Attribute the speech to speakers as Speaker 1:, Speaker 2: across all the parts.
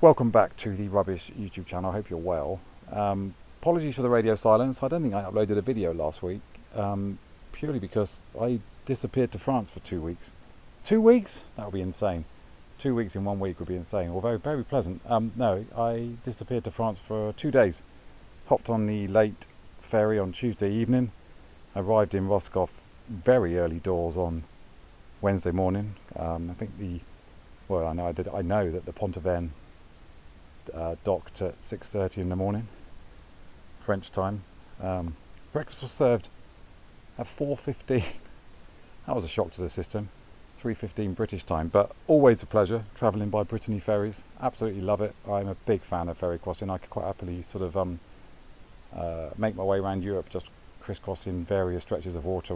Speaker 1: Welcome back to the Rubbish YouTube channel. I hope you're well. Apologies for the radio silence. I don't think I uploaded a video last week, purely because I disappeared to France for 2 weeks. 2 weeks? That would be insane. 2 weeks in 1 week would be insane, although very pleasant. No, I disappeared to France for 2 days. Hopped on the late ferry on Tuesday evening. Arrived in Roscoff very early doors on Wednesday morning. I know that the Pont-Aven docked at 6:30 in the morning, French time. Breakfast was served at 4:15. That was a shock to the system. 3:15 British time, but always a pleasure travelling by Brittany ferries. Absolutely love it. I'm a big fan of ferry crossing. I could quite happily sort of make my way around Europe just crisscrossing various stretches of water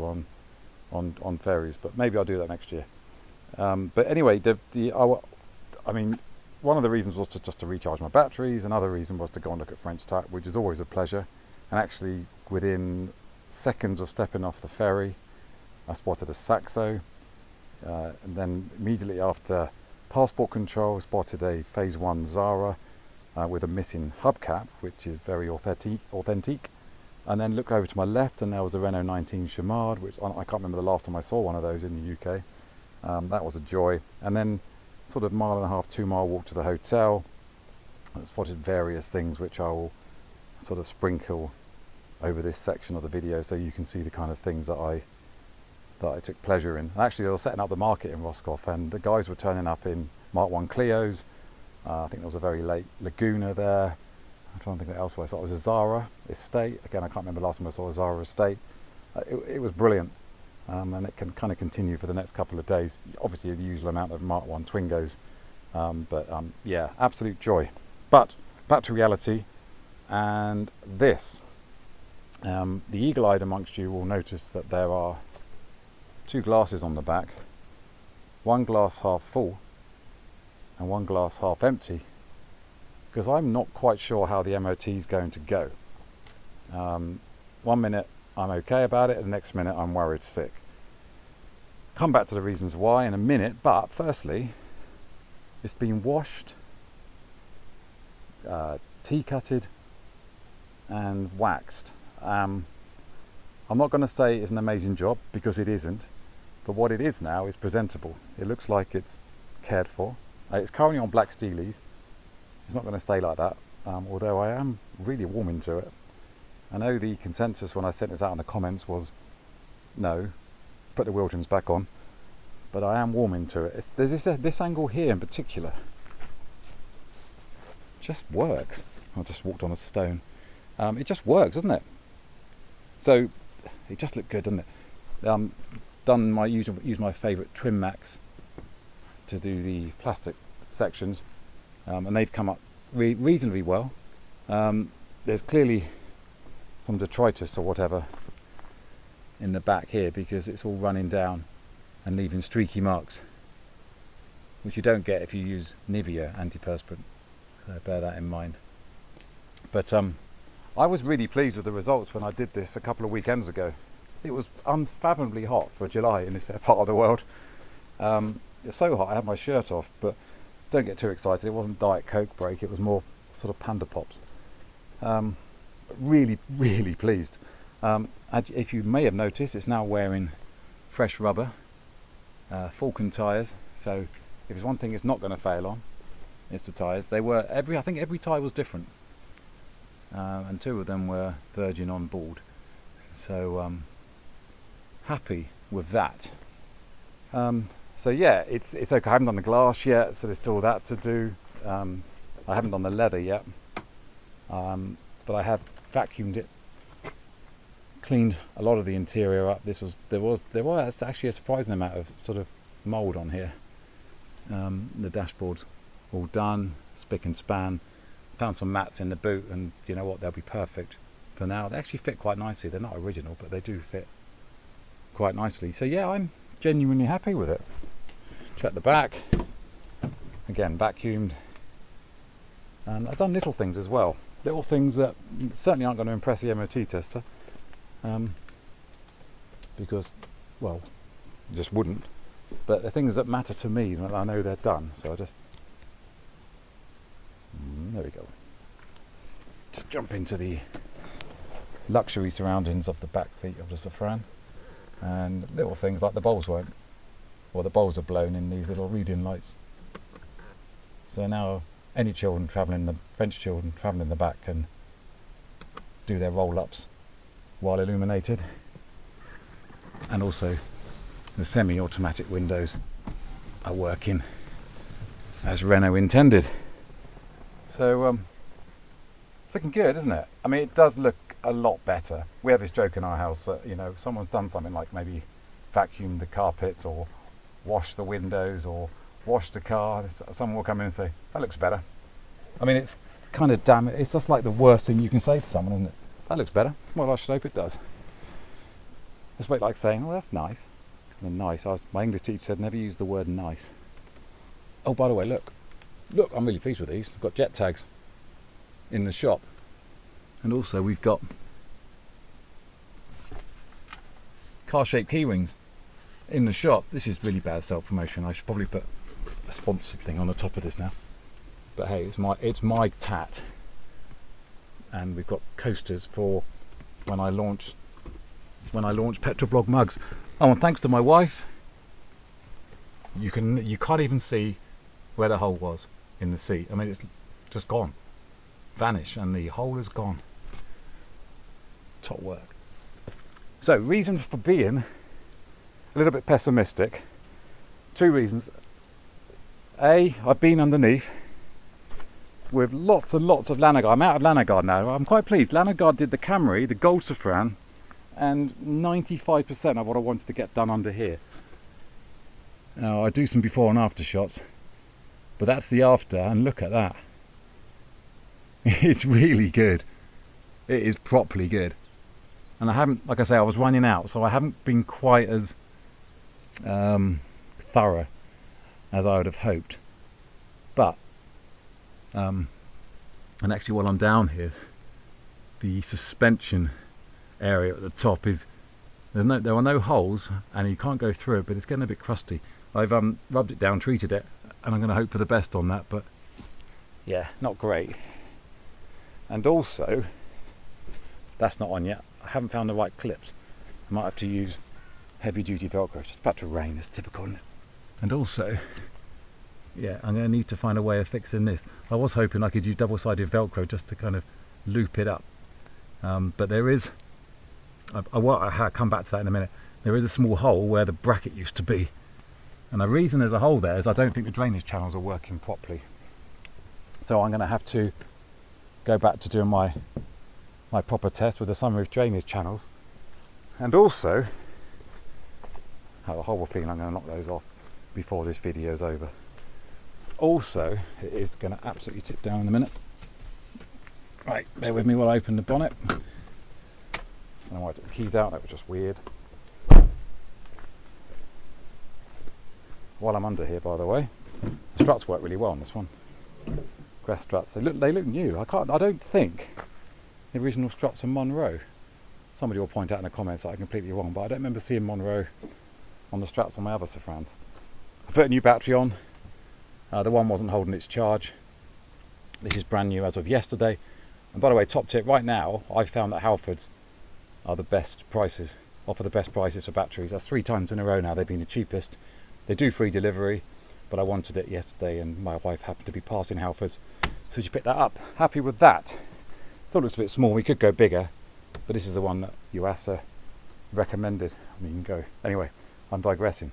Speaker 1: on ferries, but maybe I'll do that next year. But anyway, one of the reasons was just to recharge my batteries. Another reason was to go and look at French tap, which is always a pleasure. And actually, within seconds of stepping off the ferry, I spotted a Saxo. And then immediately after passport control, spotted a Phase 1 Zara with a missing hubcap, which is very authentic. And then looked over to my left, and there was a Renault 19 Chamard, which I can't remember the last time I saw one of those in the UK. That was a joy. And then sort of 1.5 to 2 mile walk to the hotel. I spotted various things which I will sort of sprinkle over this section of the video so you can see the kind of things that I took pleasure in. And actually, they were setting up the market in Roscoff, and the guys were turning up in Mark 1 Clios. I think there was a very late Laguna there. I'm trying to think what else I saw. It was a Zara estate. Again, I can't remember the last time I saw a Zara estate. It was brilliant. And it can kind of continue for the next couple of days. Obviously, the usual amount of Mark 1 Twingos. Yeah, absolute joy. But back to reality. And this. The eagle-eyed amongst you will notice that there are 2 glasses on the back. One glass half full and one glass half empty. Because I'm not quite sure how the MOT is going to go. 1 minute I'm okay about it, and the next minute I'm worried sick. Come back to the reasons why in a minute, but firstly, it's been washed, tea-cutted and waxed. I'm not going to say it's an amazing job, because it isn't, but what it is now is presentable. It looks like it's cared for. It's currently on black steelies. It's not going to stay like that, although I am really warming to it. I know the consensus when I sent this out in the comments was no, put the Wiltons back on, but I am warming to it. There's this angle here in particular. Just works. I just walked on a stone. It just works, doesn't it? So it just looked good, doesn't it? Use my favourite Trim Max to do the plastic sections, and they've come up reasonably well. There's clearly some detritus or whatever in the back here, because it's all running down and leaving streaky marks, which you don't get if you use Nivea antiperspirant, so bear that in mind. But I was really pleased with the results when I did this a couple of weekends ago. It was unfathomably hot for July in this part of the world. It's so hot I had my shirt off, but don't get too excited. It wasn't Diet Coke break, it was more sort of Panda Pops. Really pleased. If you may have noticed, it's now wearing fresh rubber, Falcon tyres. So if there's one thing it's not going to fail on, it's the tyres. I think every tyre was different, and 2 of them were Virgin on board. So happy with that. So yeah, it's okay. I haven't done the glass yet, so there's still that to do. I haven't done the leather yet, but I have vacuumed it, cleaned a lot of the interior up. There was actually a surprising amount of sort of mould on here. The dashboard's all done, spick and span. Found some mats in the boot, and you know what, they'll be perfect for now. They actually fit quite nicely. They're not original, but they do fit quite nicely. So yeah, I'm genuinely happy with it. Check the back. Again, vacuumed. And I've done little things as well. Little things that certainly aren't going to impress the MOT tester. Because, well, just wouldn't. But the things that matter to me, I know they're done. So I just There we go. Just jump into the luxury surroundings of the back seat of the Safrane, and little things like the bulbs won't, or the bulbs are blown in these little reading lights. So now any children travelling, the French children travelling in the back, can do their roll-ups while illuminated. And also the semi-automatic windows are working as Renault intended. So it's looking good, isn't it? I mean, it does look a lot better. We have this joke in our house that, you know, someone's done something like maybe vacuumed the carpets or washed the windows or washed the car. Someone will come in and say, that looks better. I mean, it's kind of damn it. It's just like the worst thing you can say to someone, isn't it? That looks better. Well, I should hope it does. It's a bit like saying, oh, that's nice. And nice. My English teacher said never use the word nice. Oh, by the way, look, I'm really pleased with these. I've got jet tags in the shop, and also we've got car-shaped key rings in the shop. This is really bad self-promotion. I should probably put a sponsored thing on the top of this now. But hey, it's my tat, and we've got coasters for when I launch Petrolblog mugs. Oh, and thanks to my wife, you can't even see where the hole was in the seat. I mean, it's just gone, vanished, and the hole is gone. Top work. So, reasons for being a little bit pessimistic. 2 reasons. A, I've been underneath with lots and lots of Lanagard. I'm out of Lanagard now. I'm quite pleased. Lanagard did the Camry, the Gold Safrane, and 95% of what I wanted to get done under here. Now, I do some before and after shots, but that's the after, and look at that. It's really good. It is properly good. And I haven't, like I say, I was running out, so I haven't been quite as thorough as I would have hoped. But, and actually while I'm down here, the suspension area at the top is, there are no holes, and you can't go through it, but it's getting a bit crusty. I've rubbed it down, treated it, and I'm going to hope for the best on that, but yeah, not great. And also, that's not on yet. I haven't found the right clips. I might have to use heavy duty Velcro. It's just about to rain, it's typical, isn't it? And also, yeah, I'm going to need to find a way of fixing this. I was hoping I could use double-sided Velcro just to kind of loop it up. But there is, I'll come back to that in a minute. There is a small hole where the bracket used to be. And the reason there's a hole there is I don't think the drainage channels are working properly. So I'm going to have to go back to doing my proper test with the sunroof drainage channels. And also, I have a horrible feeling I'm going to knock those off before this video is over. Also, it is going to absolutely tip down in a minute. Right, bear with me while I open the bonnet. And I took the keys out, that was just weird. While I'm under here, by the way, the struts work really well on this one. Grass struts, they look new. I don't think the original struts are Monroe. Somebody will point out in the comments that I'm completely wrong, but I don't remember seeing Monroe on the struts on my other Safranes. I put a new battery on. The one wasn't holding its charge. This is brand new as of yesterday. And by the way, top tip, right now I've found that Halfords are the best prices, offer the best prices for batteries. That's 3 times in a row now they've been the cheapest. They do free delivery, but I wanted it yesterday and my wife happened to be passing Halfords, so she picked that up. Happy with that. Still looks a bit small, we could go bigger, but this is the one that Yuasa recommended. I mean, you can go. Anyway, I'm digressing.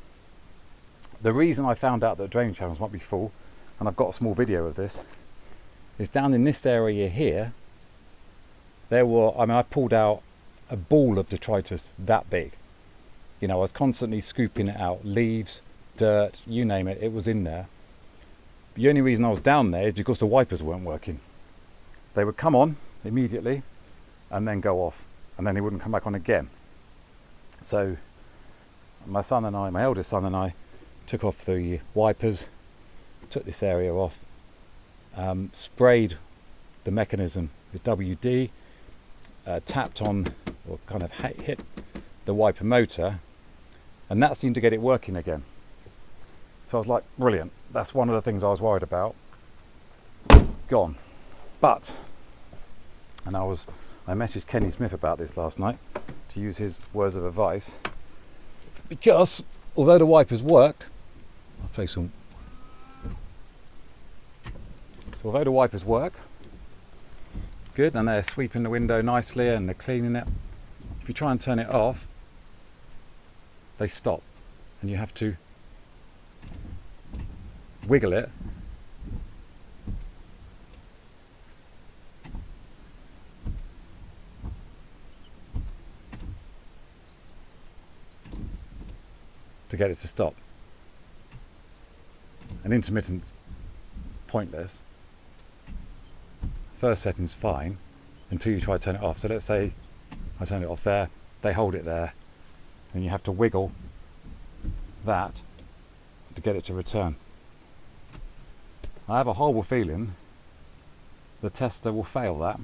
Speaker 1: The reason I found out that drainage channels might be full, and I've got a small video of this, is down in this area here, I pulled out a ball of detritus that big. You know, I was constantly scooping it out, leaves, dirt, you name it, it was in there. The only reason I was down there is because the wipers weren't working. They would come on immediately and then go off, and then they wouldn't come back on again. So my eldest son and I took off the wipers, took this area off, sprayed the mechanism with WD, tapped on, or kind of hit the wiper motor, and that seemed to get it working again. So I was like, brilliant, that's one of the things I was worried about. Gone. But, and I messaged Kenny Smith about this last night to use his words of advice, because although the wipers work, I'll play some. So although the wipers work, good, and they're sweeping the window nicely and they're cleaning it, if you try and turn it off, they stop, and you have to wiggle it to get it to stop. And intermittent's pointless. First setting's fine until you try to turn it off. So let's say I turn it off there, they hold it there, and you have to wiggle that to get it to return. I have a horrible feeling the tester will fail that.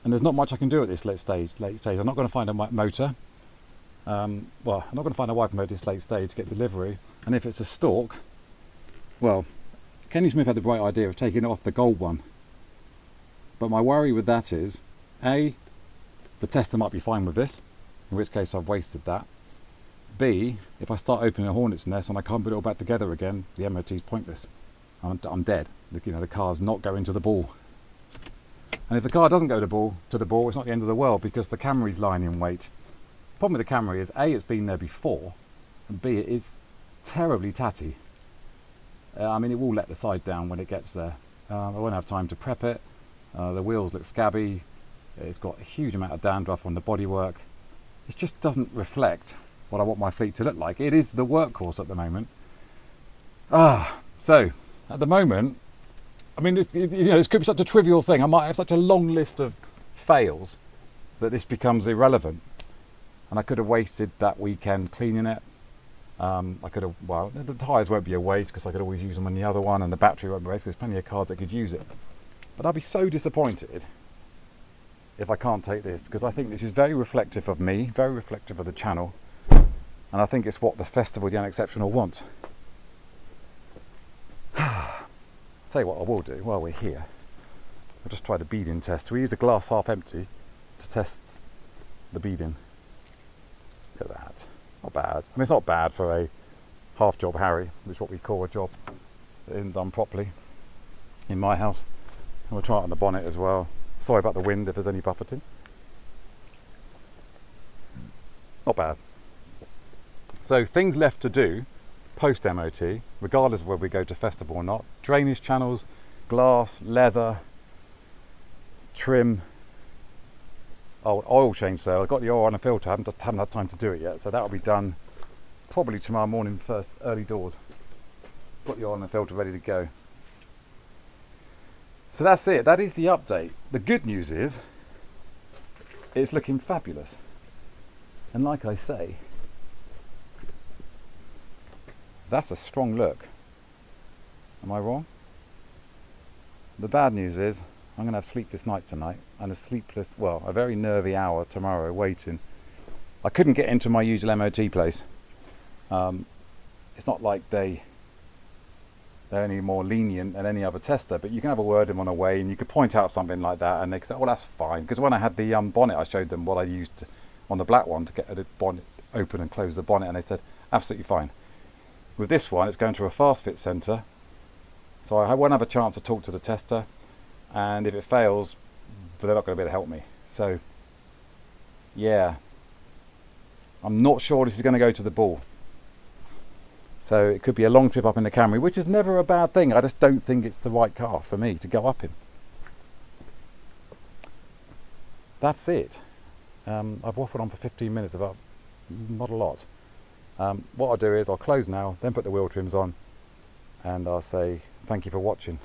Speaker 1: And there's not much I can do at this late stage. I'm not going to find a motor. I'm not going to find a wiper motor at this late stage to get delivery. And if it's a stalk, well, Kenny Smith had the bright idea of taking it off the gold one. But my worry with that is, A, the tester might be fine with this, in which case I've wasted that. B, if I start opening a hornet's nest and I can't put it all back together again, the MOT is pointless. I'm dead. The car's not going to the ball. And if the car doesn't go to the ball, it's not the end of the world, because the Camry's lying in wait. The problem with the Camry is, A, it's been there before, and B, it is terribly tatty. It will let the side down when it gets there. I won't have time to prep it. The wheels look scabby. It's got a huge amount of dandruff on the bodywork. It just doesn't reflect what I want my fleet to look like. It is the workhorse at the moment. So at the moment, this could be such a trivial thing. I might have such a long list of fails that this becomes irrelevant. And I could have wasted that weekend cleaning it. The tyres won't be a waste because I could always use them on the other one, and the battery won't be a waste because there's plenty of cars that could use it. But I'll be so disappointed if I can't take this, because I think this is very reflective of me, very reflective of the channel, and I think it's what the festival, the Unexceptional, wants. I'll tell you what I will do while we're here. I'll just try the beading test. We use a glass half empty to test the beading. Look at that. Not bad. It's not bad for a half job Harry, which is what we call a job that isn't done properly in my house. And we'll try it on the bonnet as well. Sorry about the wind if there's any buffeting. Not bad. So things left to do post MOT, regardless of whether we go to festival or not: drainage channels, glass, leather, trim. Oil change sale. I've got the oil on a filter. I haven't had time to do it yet, so that'll be done probably tomorrow morning, first early doors. Got the oil on the filter ready to go. So that's it. That is the update. The good news is it's looking fabulous, and like I say, that's a strong look. Am I wrong? The bad news is I'm going to have sleepless nights tonight, and a very nervy hour tomorrow waiting. I couldn't get into my usual MOT place. It's not like they're any more lenient than any other tester, but you can have a word with them on the way, and you could point out something like that, and they say, "Oh, that's fine." Because when I had the bonnet, I showed them what I used on the black one to get the bonnet open and close the bonnet, and they said, "Absolutely fine." With this one, it's going to a fast fit centre, so I won't have a chance to talk to the tester. And if it fails, they're not going to be able to help me. So, yeah, I'm not sure this is going to go to the ball. So it could be a long trip up in the Camry, which is never a bad thing. I just don't think it's the right car for me to go up in. That's it. I've waffled on for 15 minutes about not a lot. What I'll do is I'll close now, then put the wheel trims on, and I'll say thank you for watching.